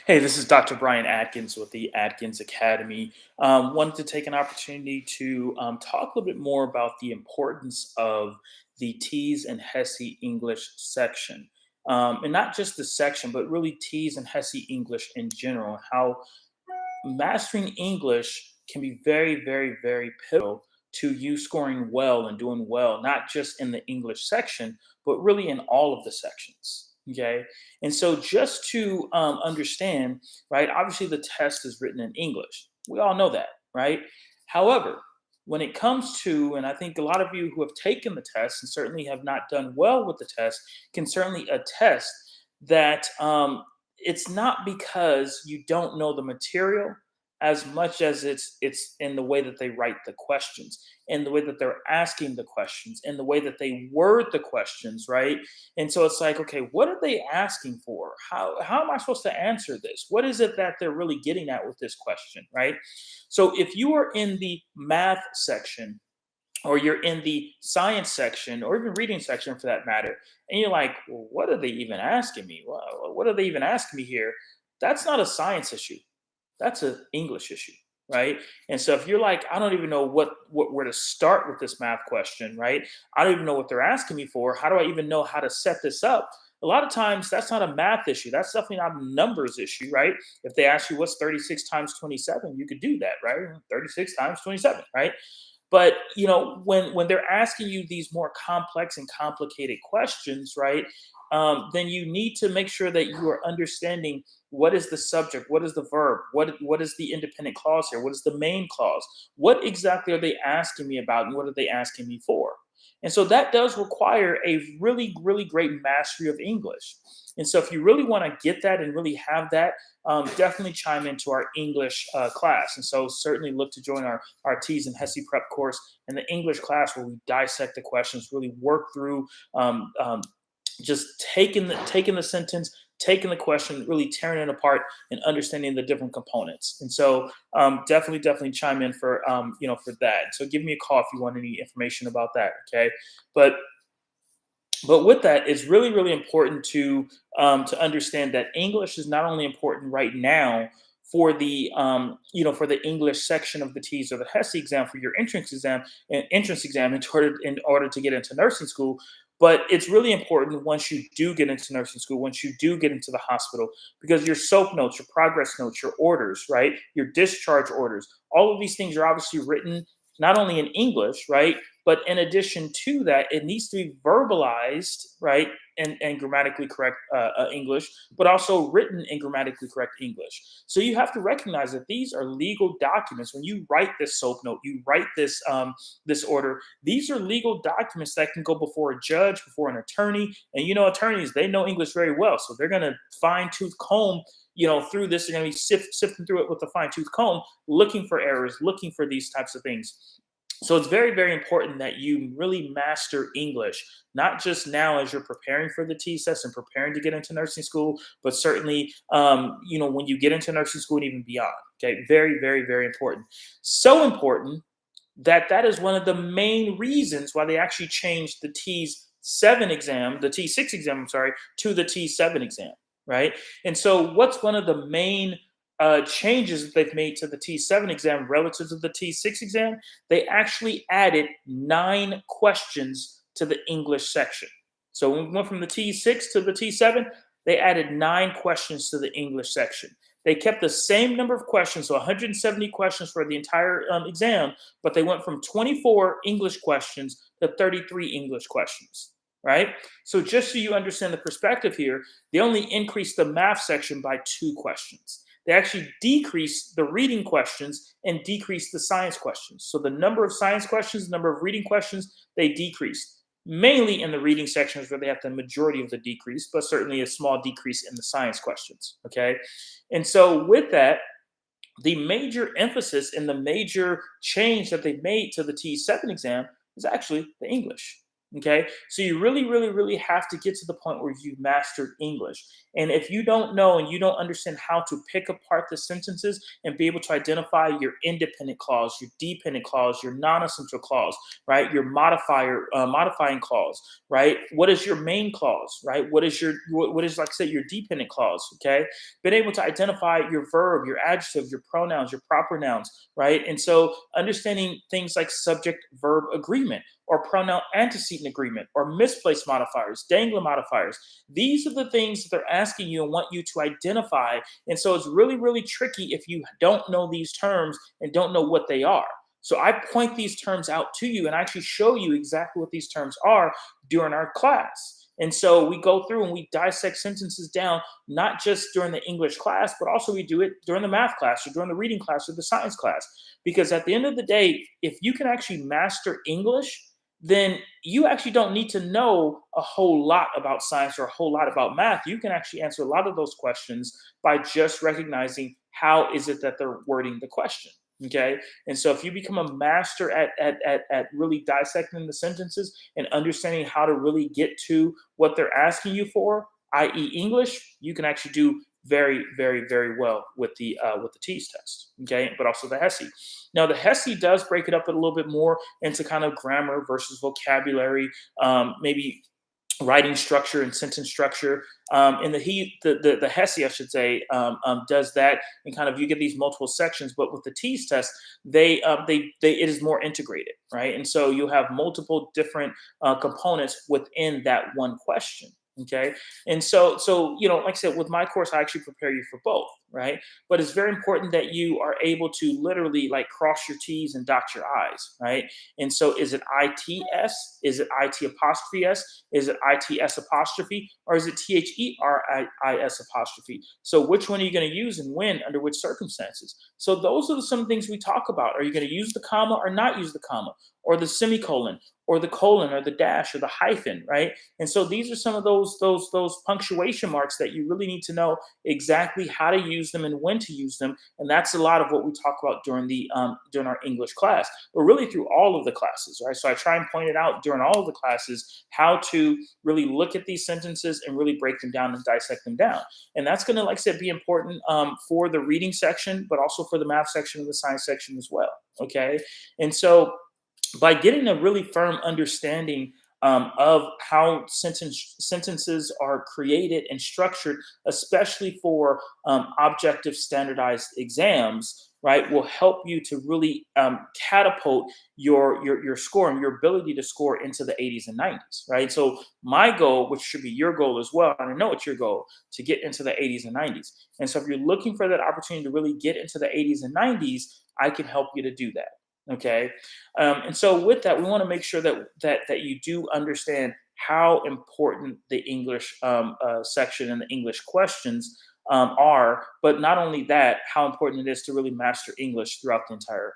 Hey, this is Dr. Brian Atkins with the Adkins Academy. Wanted to take an opportunity to talk a little bit more about the importance of the TEAS and HESI English section. And not just the section, but really TEAS and HESI English in general. How mastering English can be very, very, very pivotal to you scoring well and doing well, not just in the English section, but really in all of the sections. Okay. And so just to understand, right, obviously the test is written in English. We all know that, right? However, when it comes to, and I think a lot of you who have taken the test and certainly have not done well with the test can certainly attest that it's not because you don't know the material as much as it's in the way that they write the questions, in the way that they're asking the questions, in the way that they word the questions, right? And so it's like, okay, what are they asking for? How am I supposed to answer this? What is it that they're really getting at with this question, right? So if you are in the math section, or you're in the science section or even reading section for that matter, and you're like, well, what are they even asking me? What are they even asking me here? That's not a science issue. That's an English issue, right? And so if you're like, I don't even know what where to start with this math question, right? I don't even know what they're asking me for. How do I even know how to set this up? A lot of times that's not a math issue. That's definitely not a numbers issue, right? If they ask you what's 36 times 27, you could do that, right? 36 times 27, right? But when they're asking you these more complex and complicated questions, right? Then you need to make sure that you are understanding what is the subject, what is the verb, what is the independent clause here, what is the main clause, what exactly are they asking me about, and what are they asking me for? And so that does require a really, really great mastery of English. And so if you really want to get that and really have that, definitely chime into our English class. And so certainly look to join our T's and HESI prep course in the English class where we dissect the questions, really work through just taking the sentence, taking the question, really tearing it apart and understanding the different components. And so definitely chime in for for that. So give me a call if you want any information about that. Okay, but with that, it's really, really important to understand that English is not only important right now for the for the English section of the TEAS or the HESI exam for your entrance exam in order to get into nursing school, but it's really important once you do get into nursing school, once you do get into the hospital, because your SOAP notes, your progress notes, your orders, right, your discharge orders, all of these things are obviously written not only in English, right? But in addition to that, it needs to be verbalized, right? And grammatically correct English, but also written in grammatically correct English. So you have to recognize that these are legal documents. When you write this SOAP note, you write this order. These are legal documents that can go before a judge, before an attorney, and attorneys, they know English very well, so they're going to fine tooth comb through this. They're going to be sifting through it with a fine tooth comb, looking for errors, looking for these types of things. So it's very, very important that you really master English, not just now as you're preparing for the TSS and preparing to get into nursing school, but certainly, when you get into nursing school and even beyond. Okay, very, very, very important. So important that is one of the main reasons why they actually changed the T6 exam, I'm sorry, to the T7 exam, right? And so, what's one of the main changes that they've made to the T7 exam relative to the T6 exam? They actually added 9 questions to the English section. So when we went from the T6 to the T7, they added 9 questions to the English section. They kept the same number of questions, so 170 questions for the entire exam, but they went from 24 English questions to 33 English questions, right? So just so you understand the perspective here, they only increased the math section by 2 questions. They actually decreased the reading questions and decreased the science questions. So the number of science questions, the number of reading questions, they decreased. Mainly in the reading sections where they have the majority of the decrease, but certainly a small decrease in the science questions. Okay. And so with that, the major emphasis and the major change that they made to the T7 exam is actually the English. Okay, so you really, really, really have to get to the point where you've mastered English. And if you don't know and you don't understand how to pick apart the sentences and be able to identify your independent clause, your dependent clause, your non-essential clause, right? Your modifying clause, right? What is your main clause, right? What is, like I said, your dependent clause? Okay, being able to identify your verb, your adjective, your pronouns, your proper nouns, right? And so understanding things like subject verb agreement or pronoun antecedent agreement or misplaced modifiers, dangler modifiers. These are the things that they're asking you and want you to identify. And so it's really, really tricky if you don't know these terms and don't know what they are. So I point these terms out to you and I actually show you exactly what these terms are during our class. And so we go through and we dissect sentences down, not just during the English class, but also we do it during the math class or during the reading class or the science class. Because at the end of the day, if you can actually master English, then you actually don't need to know a whole lot about science or a whole lot about math. You can actually answer a lot of those questions by just recognizing how is it that they're wording the question. Okay. And so if you become a master at really dissecting the sentences and understanding how to really get to what they're asking you for, i.e., English, you can actually do very, very, very well with the TEAS test. Okay, but also the HESI. Now the HESI does break it up a little bit more into kind of grammar versus vocabulary, maybe writing structure and sentence structure. And the HESI, I should say, does that, and kind of you get these multiple sections. But with the TEAS test, they it is more integrated, right? And so you have multiple different components within that one question. Okay, and so like I said, with my course, I actually prepare you for both, right? But it's very important that you are able to literally like cross your T's and dot your I's, right? And so is it ITS? Is it IT apostrophe S? Is it ITS apostrophe? Or is it THERIS apostrophe? So which one are you going to use and when, under which circumstances? So those are some things we talk about. Are you going to use the comma or not use the comma? Or the semicolon? Or the colon or the dash or the hyphen, right? And so these are some of those punctuation marks that you really need to know exactly how to use them and when to use them. And that's a lot of what we talk about during our English class, but really through all of the classes, right? So I try and point it out during all of the classes how to really look at these sentences and really break them down and dissect them down. And that's going to, like I said, be important for the reading section, but also for the math section and the science section as well. Okay, and so by getting a really firm understanding of how sentences are created and structured, especially for objective standardized exams, right, will help you to really catapult your score and your ability to score into the 80s and 90s, right? So my goal, which should be your goal as well, and I know it's your goal, to get into the 80s and 90s. And so if you're looking for that opportunity to really get into the 80s and 90s, I can help you to do that. Okay, and so with that, we want to make sure that you do understand how important the English section and the English questions are, but not only that, how important it is to really master English throughout the entire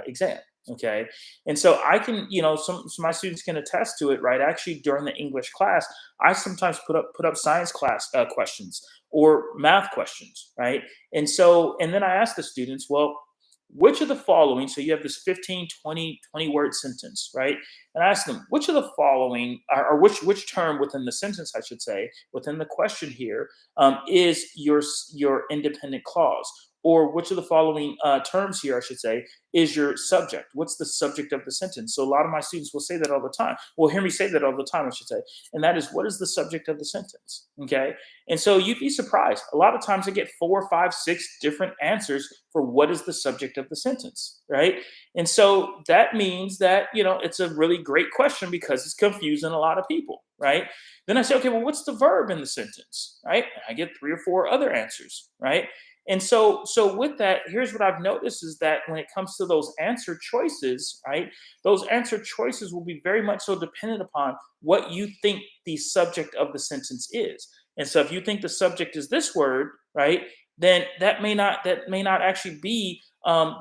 exam. Okay, and so I can, some my students can attest to it, right? Actually, during the English class, I sometimes put up science class questions or math questions, right? And then I ask the students, well, which of the following, so you have this 15, 20 word sentence, right? And I ask them, which of the following, or which term within the sentence, I should say, within the question here, is your independent clause? Or which of the following terms here, I should say, is your subject? What's the subject of the sentence? So a lot of my students will say that all the time. Will hear me say that all the time, I should say. And that is, what is the subject of the sentence? Okay. And so you'd be surprised. A lot of times I get 4, 5, 6 different answers for what is the subject of the sentence, right? And so that means that, it's a really great question because it's confusing a lot of people, right? Then I say, okay, well, what's the verb in the sentence, right? And I get 3 or 4 other answers, right? And so with that, here's what I've noticed is that when it comes to those answer choices, right, those answer choices will be very much so dependent upon what you think the subject of the sentence is. And so if you think the subject is this word, right, then that may not actually be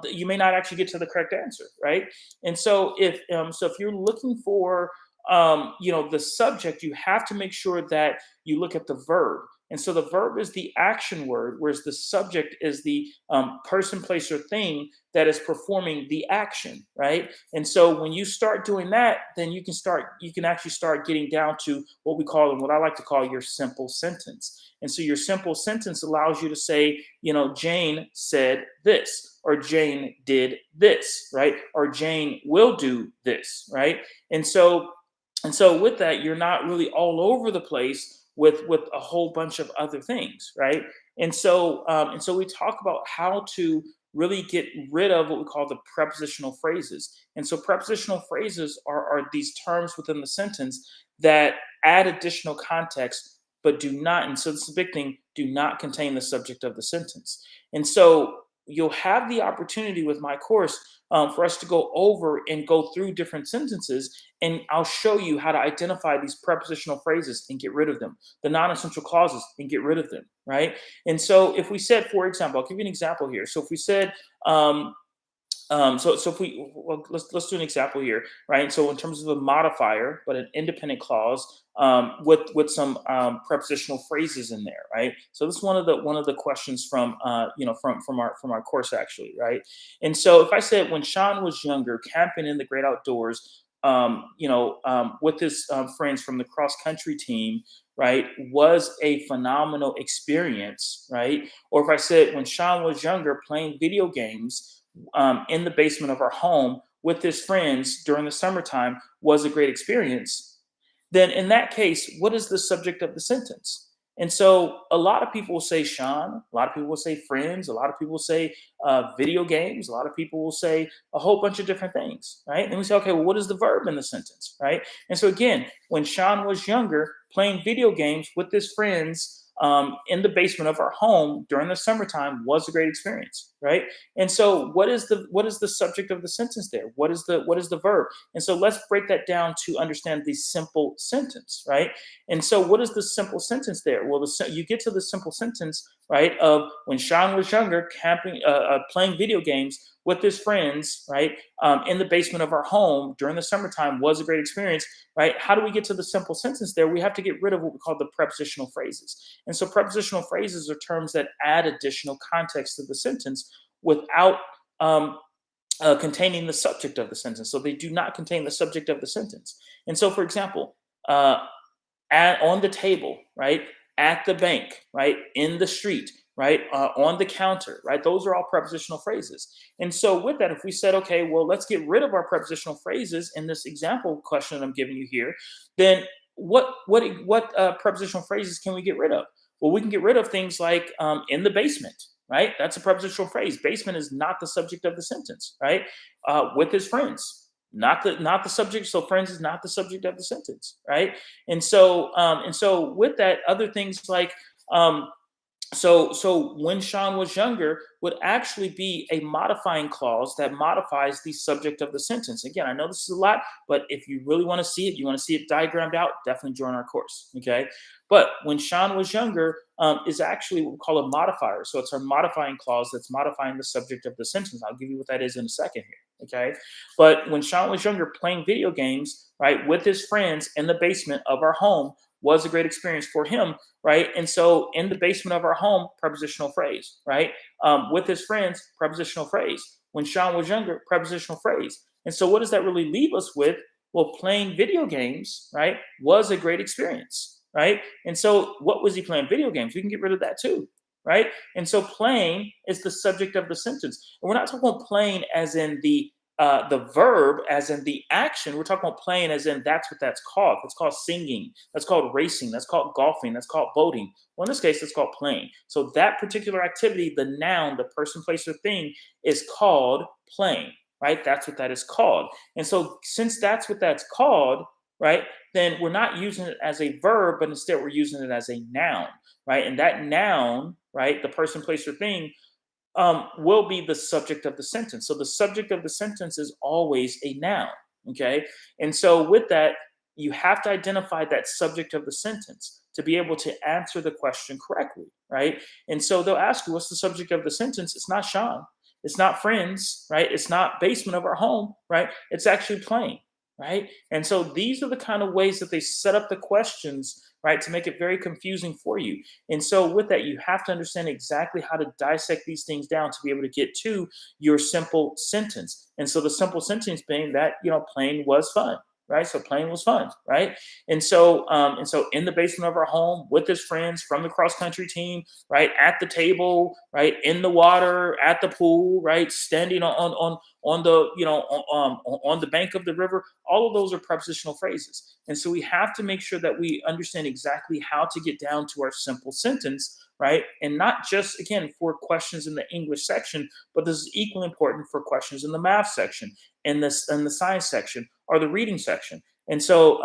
you may not actually get to the correct answer, right? And so if you're looking for the subject, you have to make sure that you look at the verb. And so the verb is the action word, whereas the subject is the person, place, or thing that is performing the action, right? And so when you start doing that, then you can actually start getting down to what we call, and what I like to call, your simple sentence. And so your simple sentence allows you to say, Jane said this, or Jane did this, right? Or Jane will do this, right? And so with that, you're not really all over the place with a whole bunch of other things, right? And so we talk about how to really get rid of what we call the prepositional phrases. And so prepositional phrases are these terms within the sentence that add additional context, but do not, and so this is a big thing, do not contain the subject of the sentence. And so you'll have the opportunity with my course, for us to go over and go through different sentences, and I'll show you how to identify these prepositional phrases and get rid of them, the non-essential clauses, and get rid of them, right? And so if we said, for example, I'll give you an example here. So if we said, so if we, well, let's do an example here, right? So in terms of a modifier, but an independent clause, with some prepositional phrases in there, right? So this is one of the questions from from our course, actually, right? And so if I said, when Sean was younger, camping in the great outdoors, with his friends from the cross country team, right, was a phenomenal experience, right? Or if I said, when Sean was younger, playing video games in the basement of our home with his friends during the summertime was a great experience, then in that case, what is the subject of the sentence? And so a lot of people will say Sean, a lot of people will say friends, a lot of people will say video games, a lot of people will say a whole bunch of different things, right? And we say, okay, well, what is the verb in the sentence, right? And so again, when Sean was younger, playing video games with his friends in the basement of our home during the summertime was a great experience, right? And so what is the subject of the sentence there? What is the verb? And so let's break that down to understand the simple sentence, right? And so what is the simple sentence there? Well, you get to the simple sentence, right, of when Sean was younger, camping, playing video games with his friends, right, in the basement of our home during the summertime was a great experience, right? How do we get to the simple sentence there? We have to get rid of what we call the prepositional phrases. And so prepositional phrases are terms that add additional context to the sentence without containing the subject of the sentence. So they do not contain the subject of the sentence. And so, for example, on the table, right? At the bank, right? In the street, right? On the counter, right? Those are all prepositional phrases. And so with that, if we said, okay, well, let's get rid of our prepositional phrases in this example question that I'm giving you here, then what prepositional phrases can we get rid of? Well, we can get rid of things like in the basement, right? That's a prepositional phrase. Basement is not the subject of the sentence, right? With his friends, not the subject. So friends is not the subject of the sentence, right? And so with that, other things like so when Sean was younger would actually be a modifying clause that modifies the subject of the sentence. Again, I know this is a lot, but if you really want to see it, you want to see it diagrammed out, definitely join our course. Okay. But when Sean was younger is actually what we call a modifier. So it's a modifying clause that's modifying the subject of the sentence. I'll give you what that is in a second here. Okay. But when Sean was younger, playing video games, right, with his friends in the basement of our home was a great experience for him, right? And so in the basement of our home, prepositional phrase, right? With his friends, prepositional phrase. When Sean was younger, prepositional phrase. And so what does that really leave us with? Well, playing video games, right, was a great experience, right? And so what was he playing? Video games. We can get rid of that too, right? And so playing is the subject of the sentence. And we're not talking about playing as in the verb, as in the action. We're talking about playing as in that's what that's called. It's called singing. That's called racing. That's called golfing. That's called boating. Well, in this case, it's called playing. So that particular activity, the noun, the person, place, or thing, is called playing, right? That's what that is called. And so since that's what that's called, right, then we're not using it as a verb, but instead we're using it as a noun, right? And that noun, right, the person, place, or thing, will be the subject of the sentence. So the subject of the sentence is always a noun. Okay. And so with that, you have to identify that subject of the sentence to be able to answer the question correctly. Right. And so they'll ask you, what's the subject of the sentence? It's not Sean. It's not friends. Right. It's not basement of our home. Right. It's actually playing. Right. And so these are the kind of ways that they set up the questions, right? To make it very confusing for you. And so with that, you have to understand exactly how to dissect these things down to be able to get to your simple sentence. And so the simple sentence being that, playing was fun. Right, so playing was fun, right, and so in the basement of our home with his friends from the cross country team, right, at the table, right, in the water, at the pool, right, standing on the on the bank of the river. All of those are prepositional phrases, and so we have to make sure that we understand exactly how to get down to our simple sentence, right, and not just again for questions in the English section, but this is equally important for questions in the math section, in the science section, or the reading section. And so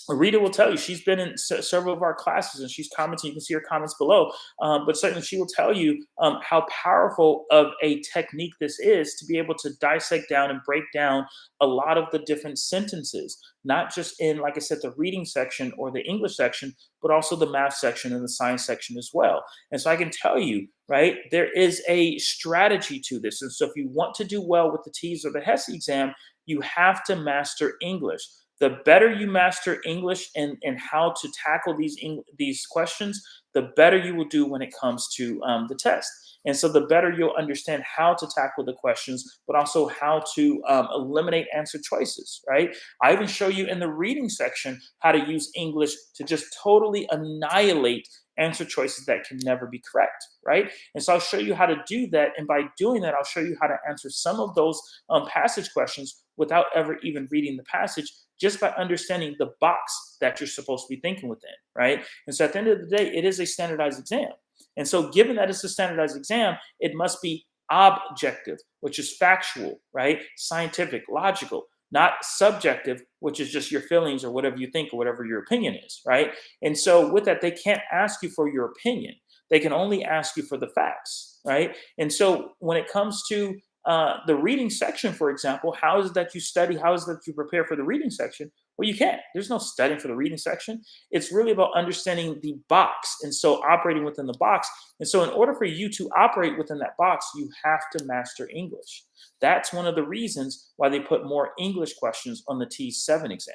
Rita will tell you she's been in several of our classes and she's commenting. You can see her comments below, but certainly she will tell you how powerful of a technique this is to be able to dissect down and break down a lot of the different sentences, not just in, like I said, the reading section or the English section, but also the math section and the science section as well. And so I can tell you, right, there is a strategy to this. And so if you want to do well with the TEAS or the HESI exam, you have to master English. The better you master English and how to tackle these questions, the better you will do when it comes to the test. And so the better you'll understand how to tackle the questions, but also how to eliminate answer choices, right? I even show you in the reading section how to use English to just totally annihilate answer choices that can never be correct, right? And so I'll show you how to do that. And by doing that, I'll show you how to answer some of those passage questions without ever even reading the passage, just by understanding the box that you're supposed to be thinking within, right? And so at the end of the day, it is a standardized exam. And so given that it's a standardized exam, it must be objective, which is factual, right? Scientific, logical, not subjective, which is just your feelings or whatever you think or whatever your opinion is, right? And so with that, they can't ask you for your opinion. They can only ask you for the facts, right? And so when it comes to the reading section, for example, how is it that you study? How is it that you prepare for the reading section? Well, you can't. There's no studying for the reading section. It's really about understanding the box. And so operating within the box. And so in order for you to operate within that box, you have to master English. That's one of the reasons why they put more English questions on the T7 exam.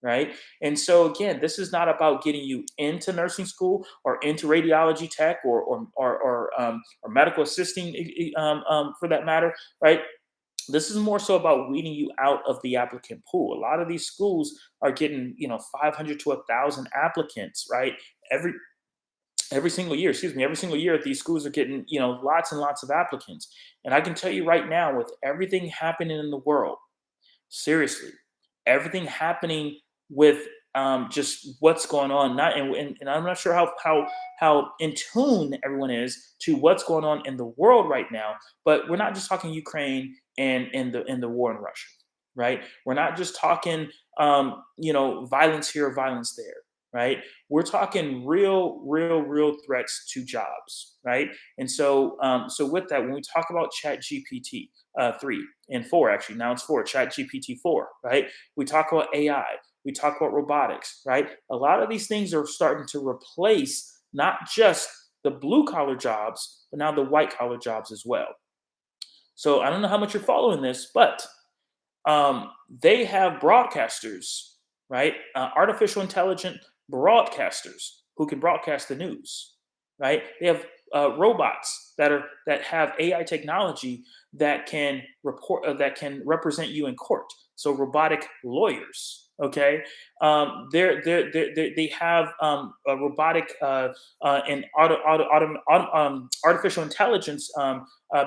Right. And so again, this is not about getting you into nursing school or into radiology tech or medical assisting for that matter. Right. This is more so about weeding you out of the applicant pool. A lot of these schools are getting 500 to 1,000 applicants. Right. Every every single year, excuse me, every single year these schools are getting lots and lots of applicants. And I can tell you right now, with everything happening in the world, seriously, everything happening with just what's going on. Not and I'm not sure how in tune everyone is to what's going on in the world right now. But we're not just talking Ukraine and in the war in Russia, right? We're not just talking violence here, violence there, right? We're talking real threats to jobs, right? And so with that, when we talk about Chat GPT 3 and 4, actually now it's 4, Chat GPT 4, right? We talk about AI, we talk about robotics, right? A lot of these things are starting to replace not just the blue collar jobs, but now the white collar jobs as well. So I don't know how much you're following this, but they have broadcasters, right? Artificial intelligent broadcasters who can broadcast the news, right? They have robots that have AI technology that can that can represent you in court. So robotic lawyers, okay? They have a robotic and artificial intelligence,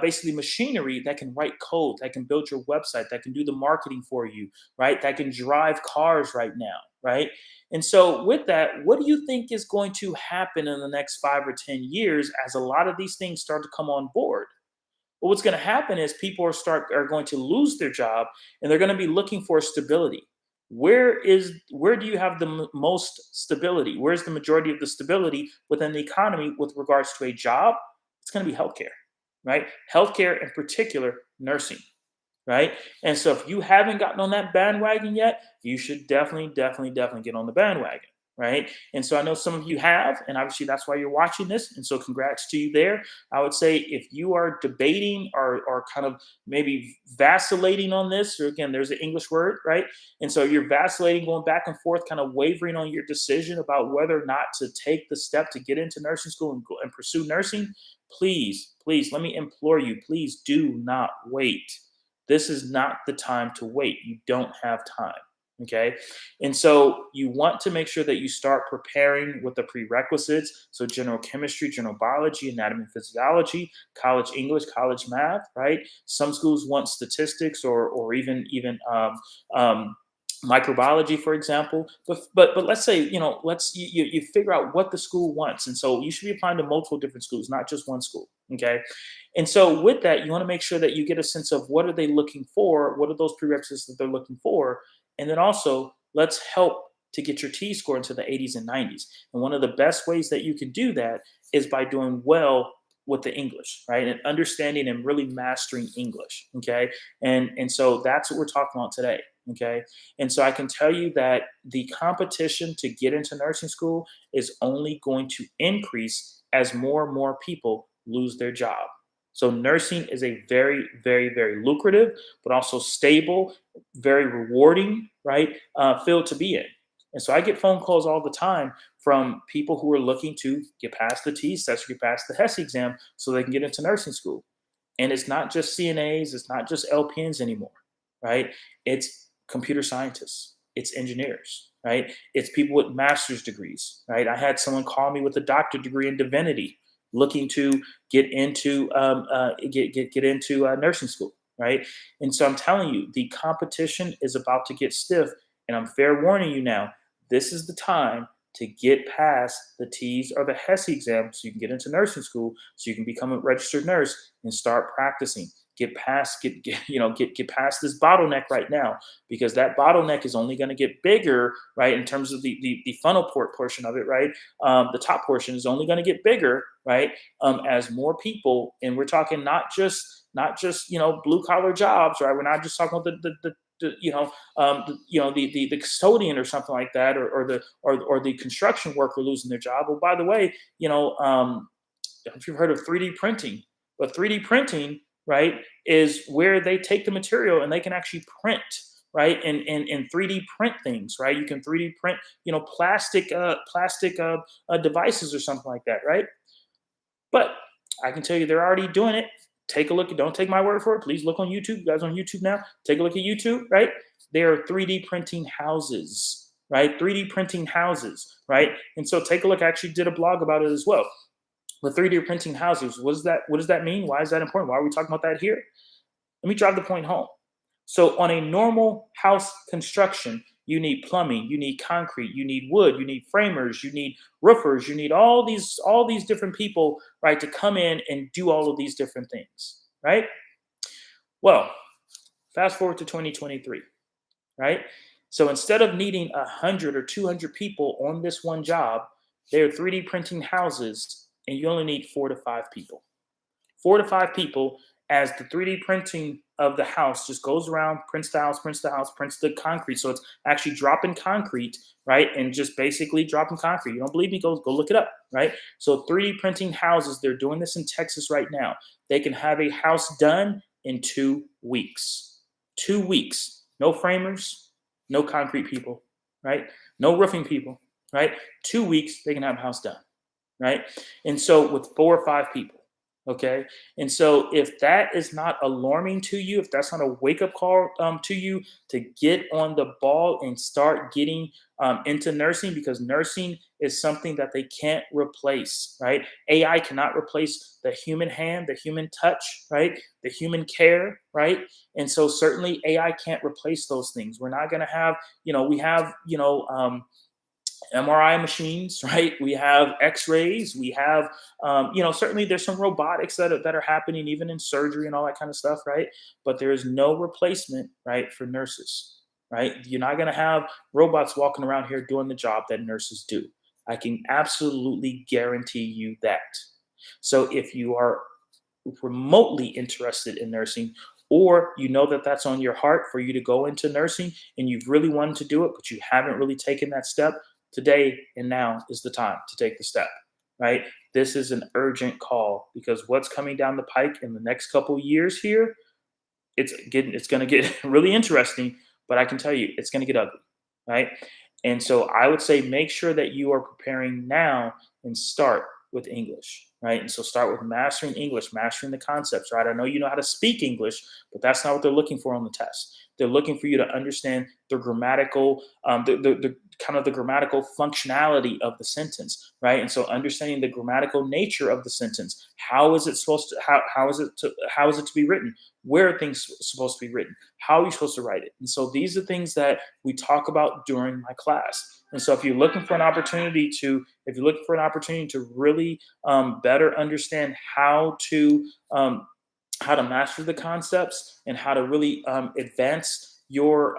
basically machinery that can write code, that can build your website, that can do the marketing for you, right? That can drive cars right now, right? And so, with that, what do you think is going to happen in the next 5 or 10 years as a lot of these things start to come on board? Well, what's going to happen is people are going to lose their job, and they're going to be looking for stability. Where do you have the most stability? Where's the majority of the stability within the economy with regards to a job? It's going to be healthcare, right? Healthcare, in particular, nursing, right? And so if you haven't gotten on that bandwagon yet, you should definitely get on the bandwagon, right? And so I know some of you have, and obviously that's why you're watching this. And so congrats to you there. I would say if you are debating or kind of maybe vacillating on this, or again, there's an English word, right? And so you're vacillating, going back and forth, kind of wavering on your decision about whether or not to take the step to get into nursing school and, go, and pursue nursing, please, please, let me implore you, please do not wait. This is not the time to wait. You don't have time. Okay. And so you want to make sure that you start preparing with the prerequisites. So general chemistry, general biology, anatomy and physiology, college English, college math, right? Some schools want statistics or um, microbiology, for example. But let's say, you figure out what the school wants. And so you should be applying to multiple different schools, not just one school. Okay. And so with that, you want to make sure that you get a sense of what are they looking for? What are those prerequisites that they're looking for? And then also, let's help to get your T score into the 80s and 90s. And one of the best ways that you can do that is by doing well with the English, right? And understanding and really mastering English. Okay. And so that's what we're talking about today. Okay. And so I can tell you that the competition to get into nursing school is only going to increase as more and more people lose their job. So nursing is a very, very, very lucrative, but also stable, very rewarding, right? Field to be in. And so I get phone calls all the time from people who are looking to get past the TEAS test, get past the HESI exam so they can get into nursing school. And it's not just CNAs, it's not just LPNs anymore, right? It's computer scientists, it's engineers, right? It's people with master's degrees, right? I had someone call me with a doctorate degree in divinity, looking to get into get into nursing school, right? And so I'm telling you, the competition is about to get stiff, and I'm fair warning you now. This is the time to get past the TEAS or the HESI exam so you can get into nursing school, so you can become a registered nurse and start practicing. Get past this bottleneck right now, because that bottleneck is only going to get bigger, right? In terms of the funnel port portion of it, right? The top portion is only going to get bigger, right? As more people, and we're talking not just blue collar jobs, right? We're not just talking about the custodian or something like that, or the construction worker losing their job. Well, by the way, if you've heard of 3D printing, but 3D printing, right, is where they take the material and they can actually print, right, and 3D print things, right? You can 3D print, plastic devices or something like that, right? But I can tell you they're already doing it. Take a look. Don't take my word for it. Please look on YouTube. You guys on YouTube now? Take a look at YouTube, right? They are 3D printing houses, right? 3D printing houses, right? And so take a look. I actually did a blog about it as well. The 3D printing houses. What does that mean? Why is that important? Why are we talking about that here? Let me drive the point home. So on a normal house construction, you need plumbing, you need concrete, you need wood, you need framers, you need roofers, you need all these different people, right, to come in and do all of these different things, right? Well, fast forward to 2023, right? So instead of needing 100 or 200 people on this one job, they're 3D printing houses, and you only need 4 to 5 people. 4 to 5 people, as the 3D printing of the house just goes around, prints the house, prints the concrete. So it's actually dropping concrete, right? And just basically dropping concrete. You don't believe me? Go look it up, right? So 3D printing houses, they're doing this in Texas right now. They can have a house done in 2 weeks. 2 weeks. No framers, no concrete people, right? No roofing people, right? 2 weeks, they can have a house done, right? And so with 4 or 5 people. Okay. And so if that is not alarming to you, if that's not a wake up call to you to get on the ball and start getting into nursing, because nursing is something that they can't replace, right? AI cannot replace the human hand, the human touch, right? The human care, right? And so certainly AI can't replace those things. We're not going to have, we have, MRI machines, right? We have X-rays. We have, certainly there's some robotics that are happening even in surgery and all that kind of stuff, right? But there is no replacement, right, for nurses, right? You're not going to have robots walking around here doing the job that nurses do. I can absolutely guarantee you that. So if you are remotely interested in nursing, or you know that that's on your heart for you to go into nursing and you've really wanted to do it, but you haven't really taken that step, today and now is the time to take the step, right? This is an urgent call because what's coming down the pike in the next couple years here, it's going to get really interesting, but I can tell you it's going to get ugly, right? And so I would say make sure that you are preparing now and start with English, right? And so start with mastering English, mastering the concepts, right? I know you know how to speak English, but that's not what they're looking for on the test. They're looking for you to understand the grammatical, the kind of the grammatical functionality of the sentence, right? And so understanding the grammatical nature of the sentence. How is it supposed to? How is it to be written? Where are things supposed to be written? How are you supposed to write it? And so these are things that we talk about during my class. And so if you're looking for an opportunity to, if you're looking for an opportunity to really better understand how to master the concepts and how to really advance your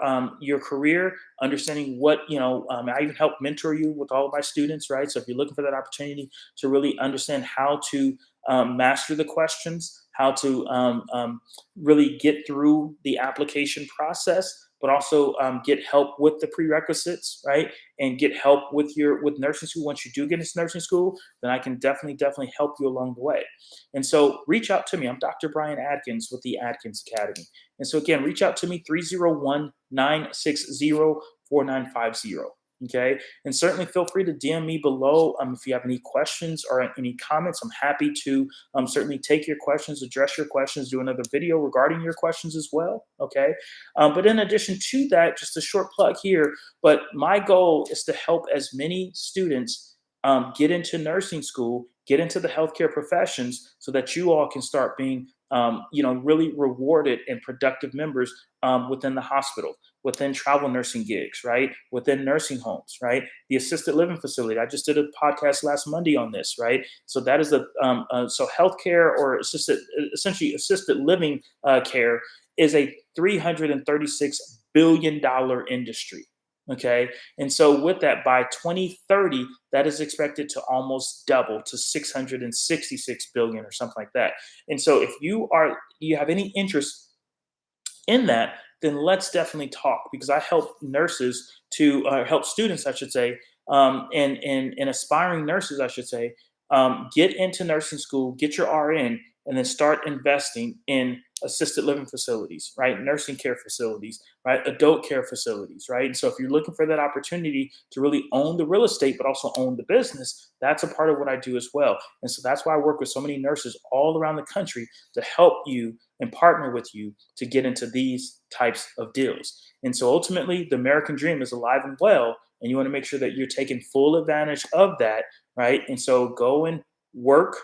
career, understanding what I even help mentor you with all of my students, right? So if you're looking for that opportunity to really understand how to master the questions, how to really get through the application process, but also get help with the prerequisites, right? And get help with nursing school. Once you do get into nursing school, then I can definitely help you along the way. And so reach out to me. I'm Dr. Brian Adkins with the Adkins Academy. And so again, reach out to me 301-960-4950. Okay. And certainly feel free to DM me below if you have any questions or any comments. I'm happy to certainly take your questions, address your questions, do another video regarding your questions as well. Okay. But in addition to that, just a short plug here, but my goal is to help as many students get into nursing school, get into the healthcare professions so that you all can start being really rewarded and productive members within the hospital, within travel nursing gigs, right? Within nursing homes, right? The assisted living facility. I just did a podcast last Monday on this, right? So that is so healthcare or essentially assisted living care is a $336 billion industry. Okay. And so with that, by 2030, that is expected to almost double to 666 billion or something like that. And so if you have any interest in that, then let's definitely talk because I help nurses to help students, I should say, and aspiring nurses, I should say, get into nursing school, get your RN, and then start investing in assisted living facilities, right? Nursing care facilities, right? Adult care facilities, right? And so if you're looking for that opportunity to really own the real estate, but also own the business, that's a part of what I do as well. And so that's why I work with so many nurses all around the country to help you and partner with you to get into these types of deals. And so ultimately, the American dream is alive and well, and you want to make sure that you're taking full advantage of that, right? And so go and work,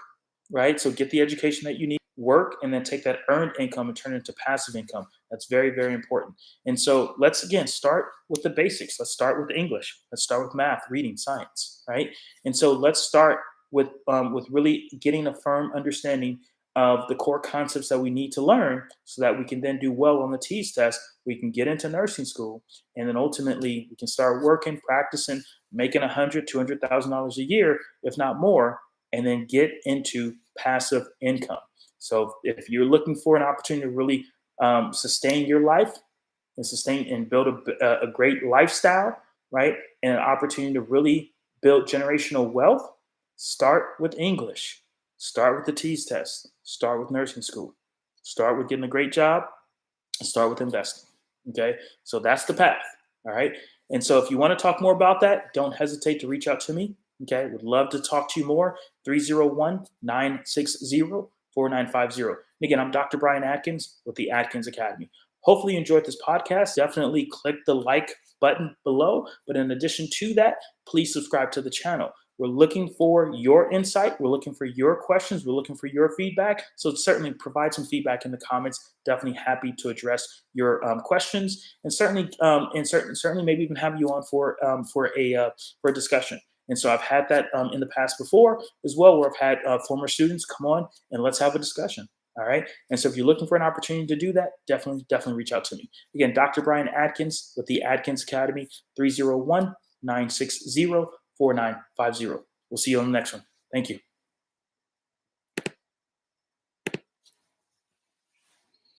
right? So get the education that you need, work, and then take that earned income and turn it into passive income. That's very, very important. And so let's again start with the basics. Let's start with English. Let's start with math, reading, science, right? And so let's start with really getting a firm understanding of the core concepts that we need to learn so that we can then do well on the TEAS test. We can get into nursing school, and then ultimately we can start working, practicing, making $100,000-$200,000 a year, if not more, and then get into passive income. So if you're looking for an opportunity to really sustain your life and sustain and build a great lifestyle, right, and an opportunity to really build generational wealth, start with English. Start with the TEAS test. Start with nursing school. Start with getting a great job. And start with investing. Okay, so that's the path. All right, and so if you want to talk more about that, don't hesitate to reach out to me. Okay, would love to talk to you more. 301-960-4950. And again, I'm Dr. Brian Adkins with the Adkins Academy. Hopefully you enjoyed this podcast. Definitely click the like button below. But in addition to that, please subscribe to the channel. We're looking for your insight. We're looking for your questions. We're looking for your feedback. So certainly provide some feedback in the comments. Definitely happy to address your questions, and certainly maybe even have you on for a discussion. And so I've had that in the past before as well, where I've had former students come on and let's have a discussion. All right. And so if you're looking for an opportunity to do that, definitely reach out to me. Again, Dr. Brian Adkins with the Adkins Academy, 301-960-4950. We'll see you on the next one. Thank you.